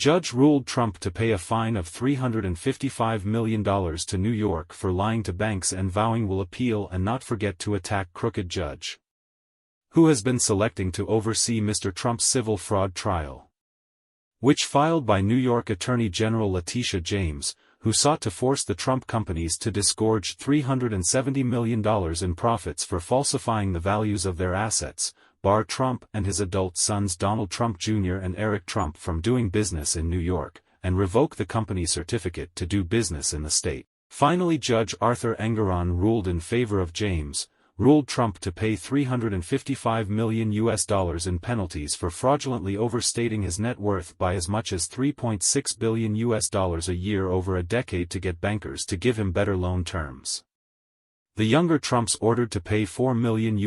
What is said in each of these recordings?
judge ruled Trump to pay a fine of $355 million to New York for lying to banks and vowing will appeal and not forget to attack crooked judge, who has been selecting to oversee Mr. Trump's civil fraud trial, which filed by New York Attorney General Letitia James, who sought to force the Trump companies to disgorge $370 million in profits for falsifying the values of their assets, bar Trump and his adult sons Donald Trump Jr. and Eric Trump from doing business in New York, and revoke the company's certificate to do business in the state. Finally, Judge Arthur Engoron ruled in favor of James, ruled Trump to pay $355 million in penalties for fraudulently overstating his net worth by as much as $3.6 billion a year over a decade to get bankers to give him better loan terms. The younger Trumps ordered to pay $4 million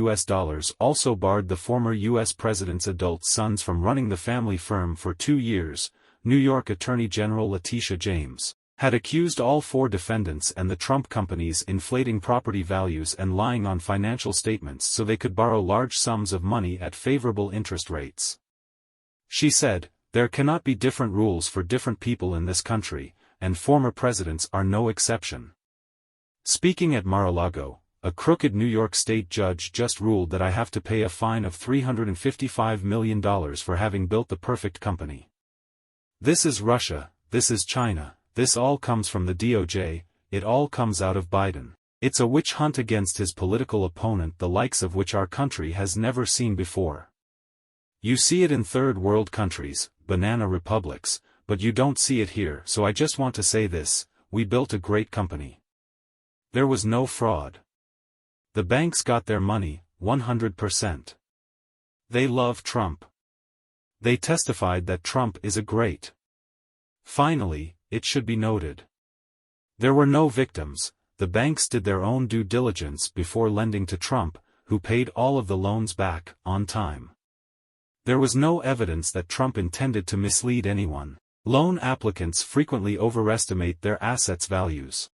also barred the former U.S. president's adult sons from running the family firm for 2 years. New York Attorney General Letitia James had accused all 4 defendants and the Trump companies inflating property values and lying on financial statements so they could borrow large sums of money at favorable interest rates. She said, "There cannot be different rules for different people in this country, and former presidents are no exception." Speaking at Mar-a-Lago, a crooked New York State judge just ruled that I have to pay a fine of $355 million for having built the perfect company. This is Russia, this is China. This all comes from the DOJ, it all comes out of Biden. It's a witch hunt against his political opponent, the likes of which our country has never seen before. You see it in third world countries, banana republics, but you don't see it here. So I just want to say this, we built a great company. There was no fraud. The banks got their money, 100%. They love Trump. They testified that Trump is a great. Finally, it should be noted, there were no victims. The banks did their own due diligence before lending to Trump, who paid all of the loans back, on time. There was no evidence that Trump intended to mislead anyone. Loan applicants frequently overestimate their assets' values.